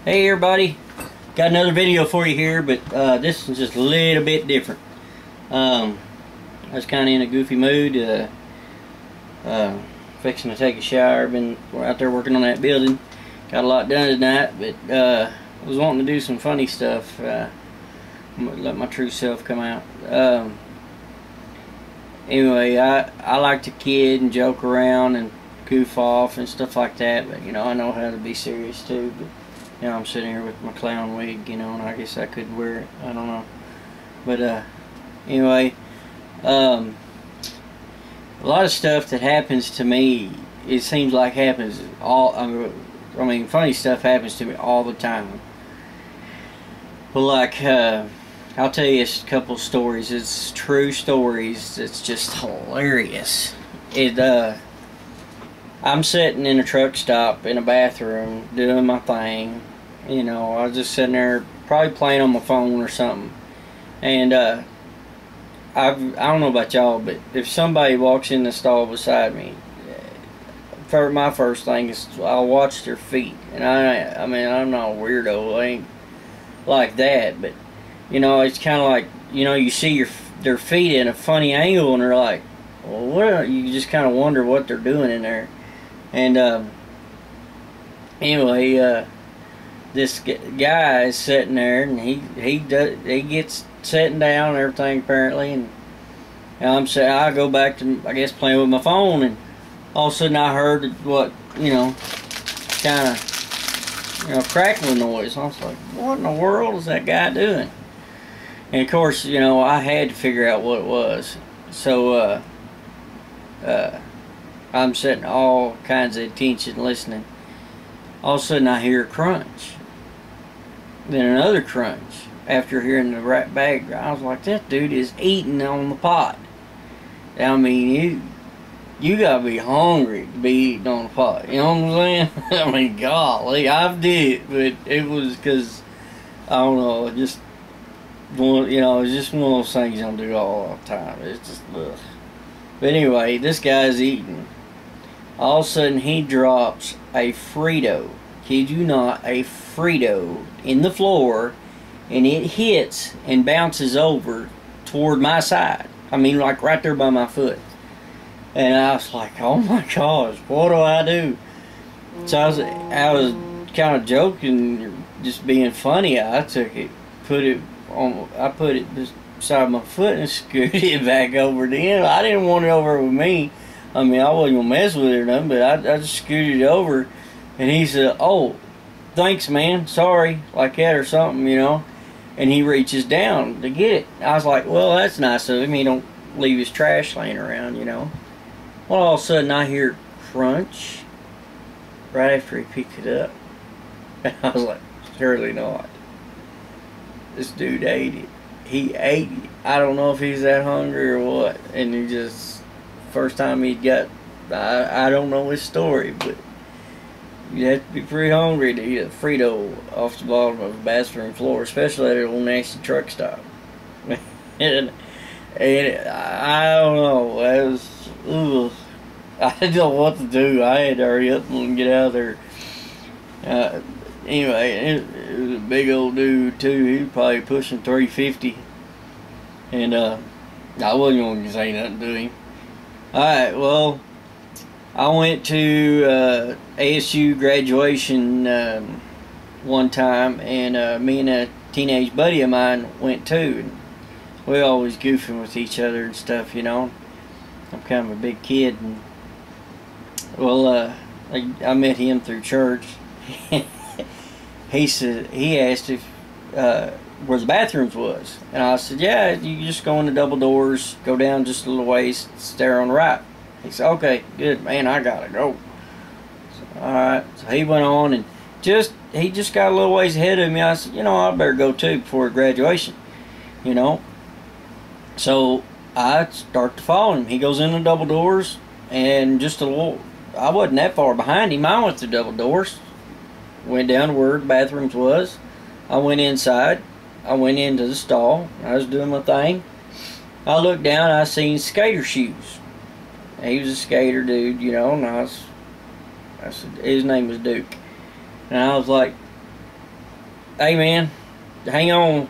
Hey everybody, got another video for you here, but this is just a little bit different. I was kind of in a goofy mood, fixing to take a shower. Been out there working on that building, got a lot done tonight, but I was wanting to do some funny stuff, let my true self come out. Anyway, I like to kid and joke around and goof off and stuff like that, but you know, I know how to be serious too. But you know, I'm sitting here with my clown wig, you know, and I guess I could wear it. I don't know. But anyway, a lot of stuff that happens to me, it seems like happens all. I mean, funny stuff happens to me all the time. But like, I'll tell you a couple stories. It's true stories. It's just hilarious. I'm sitting in a truck stop in a bathroom doing my thing. You know, I was just sitting there probably playing on my phone or something. And I don't know about y'all, but if somebody walks in the stall beside me, my first thing is I'll watch their feet. And I mean, I'm not a weirdo. I ain't like that, but you know, it's kind of like, you know, you see their feet in a funny angle, and they're like, well, what? You just kind of wonder what they're doing in there. And anyway, this guy is sitting there, and he gets sitting down and everything apparently, and I go back to, I guess, playing with my phone, and all of a sudden I heard what, you know, kind of, you know, crackling noise. I was like, what in the world is that guy doing? And of course, you know, I had to figure out what it was. So I'm sitting all kinds of attention listening. All of a sudden I hear a crunch. Then another crunch. After hearing the right bag, I was like, that dude is eating on the pot. I mean, you gotta be hungry to be eating on the pot. You know what I'm saying? I mean, golly, I've did, but it was because, I don't know, just one, you know, it's just one of those things you don't do all the time. It's just, ugh. But anyway, this guy's eating. All of a sudden, he drops a Frito. Kid you not, a Frito in the floor, and it hits and bounces over toward my side. I mean, like right there by my foot. And I was like, oh my gosh, what do I do? So I was kind of joking, just being funny. I took it, put it beside my foot and scooted it back over to him. I didn't want it over with me. I mean, I wasn't gonna mess with it or nothing, but I just scooted it over, and he said, oh, thanks man, sorry, like that or something, you know. And he reaches down to get it. I was like, well, that's nice of him. He don't leave his trash laying around, you know. Well, all of a sudden I hear crunch right after he picked it up. And I was like, surely not. This dude ate it. He ate it. I don't know if he's that hungry or what. And he just, first time he got, I don't know his story, but you have to be pretty hungry to eat a Frito off the bottom of a bathroom floor, especially at a little nasty truck stop. and I don't know. It was, ugh. I didn't know what to do. I had to hurry up and get out of there. Anyway, it was a big old dude too. He was probably pushing 350, and I wasn't going to say nothing to him. All right, well, I went to ASU graduation one time, and me and a teenage buddy of mine went too. And we always goofing with each other and stuff, you know. I'm kind of a big kid, and well, I met him through church. He asked if where the bathrooms was, and I said, yeah, you just go in the double doors, go down just a little ways, stare on the right. He said, okay, good, man, I gotta go. So, all right, so he went on, and he just got a little ways ahead of me. I said, you know, I better go too before graduation, you know. So I start to follow him. He goes in the double doors, and just a little, I wasn't that far behind him. I went through double doors, went down to where the bathrooms was. I went inside. I went into the stall. I was doing my thing. I looked down. I seen skater shoes. He was a skater dude, you know, and I said, his name was Duke. And I was like, hey man, hang on,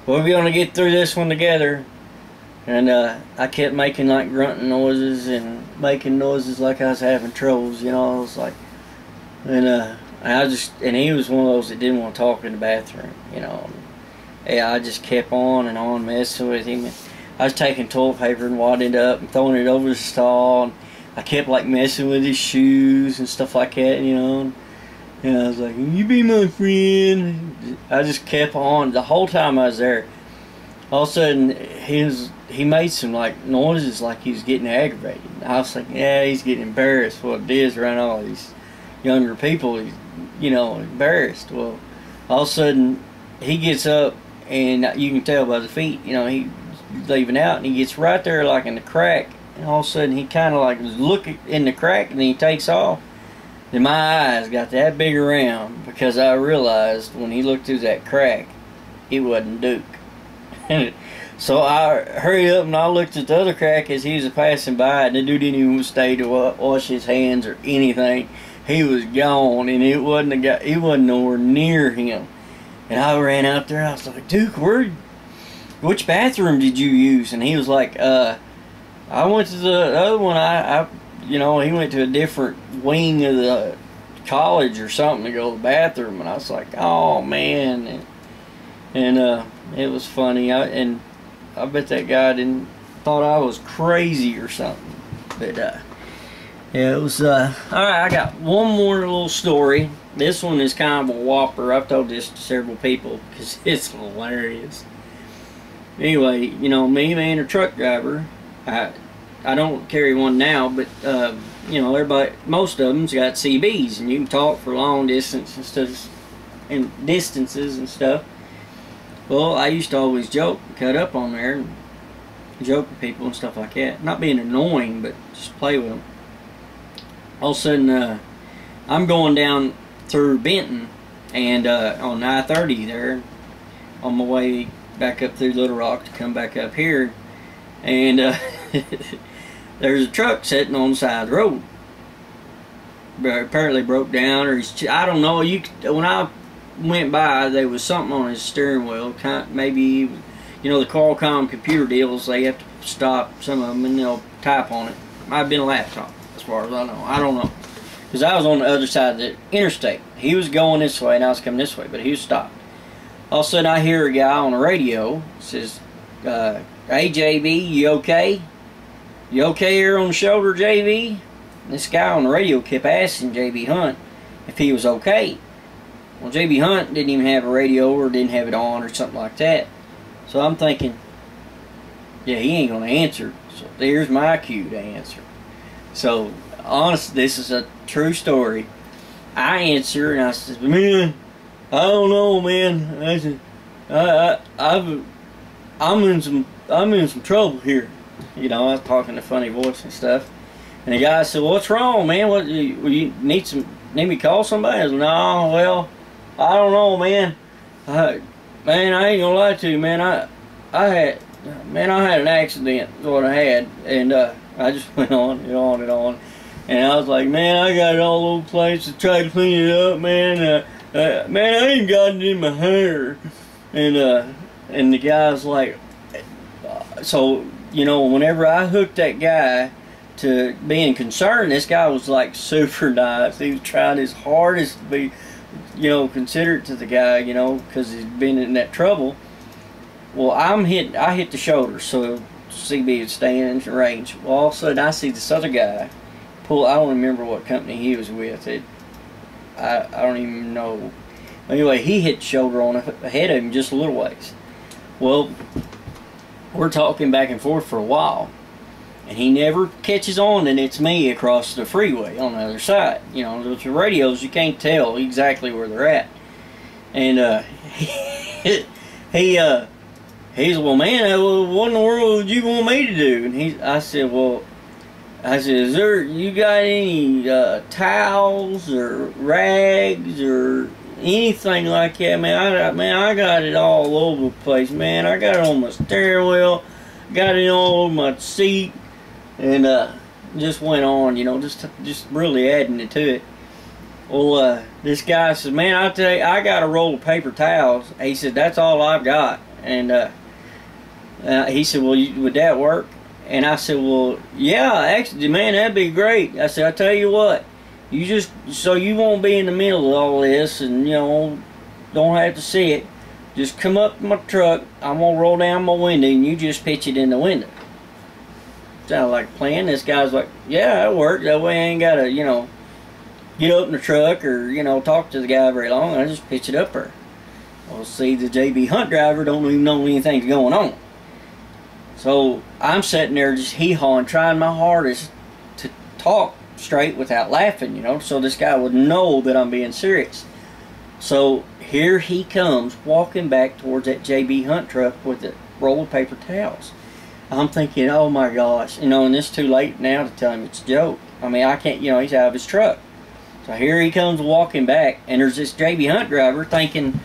we're gonna get through this one together. And I kept making like grunting noises and making noises like I was having troubles, you know. I was like, and and he was one of those that didn't want to talk in the bathroom, you know. Yeah, I just kept on and on messing with him. I was taking toilet paper and wadding it up and throwing it over the stall, and I kept like messing with his shoes and stuff like that, you know. And I was like, you be my friend. I just kept on the whole time I was there. All of a sudden, he made some like noises like he was getting aggravated. I was like, yeah, he's getting embarrassed. What it is around all these younger people, he's, you know, embarrassed. Well, all of a sudden, he gets up, and you can tell by the feet, you know, he's leaving out, and he gets right there like in the crack, and all of a sudden he kind of like was looking in the crack, and then he takes off. Then my eyes got that big around because I realized when he looked through that crack, it wasn't Duke. So I hurried up and I looked at the other crack as he was passing by, and the dude didn't even stay to wash his hands or anything. He was gone, and it wasn't a guy. He wasn't nowhere near him. And I ran out there. I was like, Duke, which bathroom did you use? And he was like, I went to the other one. You know, he went to a different wing of the college or something to go to the bathroom. And I was like, oh man. And it was funny. I bet that guy thought I was crazy or something. But yeah, it was all right. I got one more little story. This one is kind of a whopper. I've told this to several people because it's hilarious. Anyway, you know, me being a truck driver, I don't carry one now, but you know, most of them's got CBs, and you can talk for long distances and stuff. Well, I used to always joke, cut up on there, and joke with people and stuff like that. Not being annoying, but just play with them. All of a sudden, I'm going down through Benton, and on I-30 there, on my way back up through Little Rock to come back up here, and there's a truck sitting on the side of the road. Apparently broke down, or I don't know. When I went by, there was something on his steering wheel. Maybe, you know, the Qualcomm computer deals, they have to stop some of them and they'll type on it. Might have been a laptop, as far as I know. I don't know, because I was on the other side of the interstate. He was going this way and I was coming this way, but he was stopped. All of a sudden I hear a guy on the radio says, hey JB, you okay? You okay here on the shoulder, JB? And this guy on the radio kept asking JB Hunt if he was okay. Well, JB Hunt didn't even have a radio or didn't have it on or something like that. So I'm thinking, yeah, he ain't going to answer. So there's my cue to answer. So, honestly, this is a true story. I answer and I said, man, I don't know, man. I said, I'm in some trouble here. You know, I was talking a funny voice and stuff. And the guy said, well, what's wrong, man? What you need me to call somebody? I said, no, well, I don't know, man. Man, I ain't gonna lie to you, man. I had an accident. Is what I had, and I just went on and on and on. And I was like, man, I got it all over the place to try to clean it up, man. Man, I ain't got it in my hair. And the guy's like, so you know, whenever I hooked that guy to being concerned, this guy was like super nice. He was trying his hardest to be, you know, considerate to the guy, you know, because he's been in that trouble. Well, I hit the shoulder, so CB was staying in range. Well, all of a sudden I see this other guy pull. I don't remember what company he was with. I don't even know. Anyway, he hit the shoulder on ahead of him just a little ways. Well, we're talking back and forth for a while, and he never catches on that it's me across the freeway on the other side. You know, with the radios, you can't tell exactly where they're at. And he said, well, man, what in the world would you want me to do? And I said, is there, you got any towels or rags or anything like that? Man, I got it all over the place, man. I got it on my steering wheel, got it all over my seat, and just went on, you know, just really adding it to it. Well, this guy said, man, I tell you, I got a roll of paper towels. He said, that's all I've got. And he said, well, would that work? And I said, well, yeah, actually, man, that'd be great. I said, I tell you what, you just, so you won't be in the middle of all this and, you know, don't have to see it. Just come up to my truck, I'm going to roll down my window and you just pitch it in the window. Sounded like a plan. This guy's like, yeah, that works. That way I ain't got to, you know, get up in the truck or, you know, talk to the guy very long. I just pitch it up there. Well, see, the JB Hunt driver don't even know anything's going on. So I'm sitting there just hee-hawing, trying my hardest to talk straight without laughing, you know, so this guy would know that I'm being serious. So here he comes walking back towards that JB Hunt truck with a roll of paper towels. I'm thinking, oh my gosh, you know, and it's too late now to tell him it's a joke. I mean, I can't, you know, he's out of his truck. So here he comes walking back, and there's this JB Hunt driver thinking,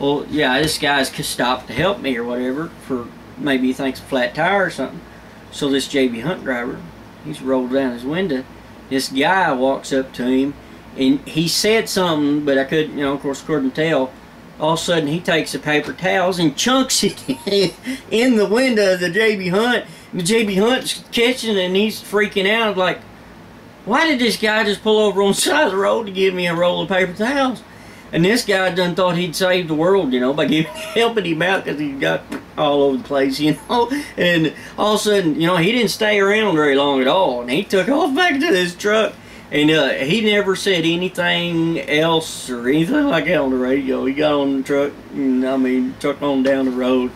well, yeah, this guy's stopped to help me or whatever, for maybe he thinks a flat tire or something. So this JB Hunt driver, he's rolled down his window. This guy walks up to him, and he said something, but I couldn't, you know, of course, couldn't tell. All of a sudden, he takes the paper towels and chunks it in the window of the JB Hunt. And the JB Hunt's catching it, and he's freaking out, like, why did this guy just pull over on the side of the road to give me a roll of paper towels? And this guy done thought he'd saved the world, you know, by helping him out because he got all over the place, you know. And all of a sudden, you know, he didn't stay around very long at all. And he took off back to this truck. And he never said anything else or anything like that on the radio. He got on the truck and, I mean, trucked on down the road.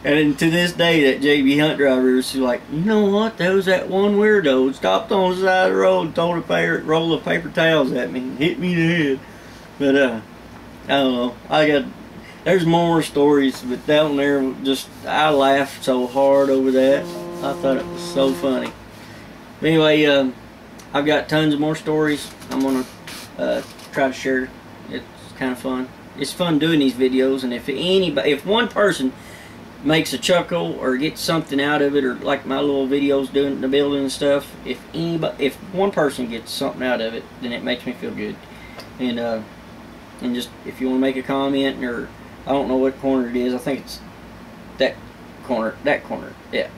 And to this day, that JB Hunt driver is like, you know what? There was that one weirdo stopped on the side of the road and threw a roll of paper towels at me and hit me in the head. But, I don't know. There's more stories, but down there, just, I laughed so hard over that. I thought it was so funny. But anyway, I've got tons of more stories I'm going to try to share. It's kind of fun. It's fun doing these videos, and if one person makes a chuckle or gets something out of it, or like my little videos doing the building and stuff, if one person gets something out of it, then it makes me feel good. And just, if you want to make a comment, or I don't know what corner it is, I think it's that corner, yeah.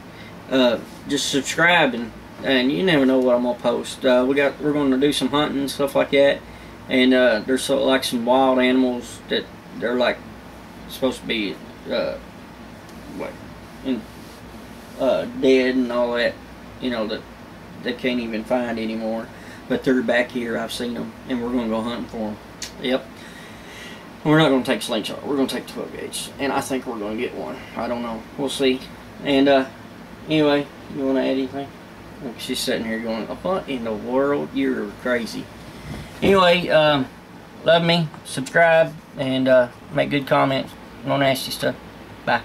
Just subscribe, and you never know what I'm gonna post. We're gonna do some hunting and stuff like that, and there's like some wild animals that they're like supposed to be dead and all that, you know, that they can't even find anymore, but they're back here. I've seen them, and we're gonna go hunting for them. Yep. We're not going to take slingshot. We're going to take 12 gauge. And I think we're going to get one. I don't know. We'll see. And anyway, you want to add anything? Look, she's sitting here going, what in the world? You're crazy. Anyway, love me. Subscribe. And make good comments. No nasty stuff. Bye.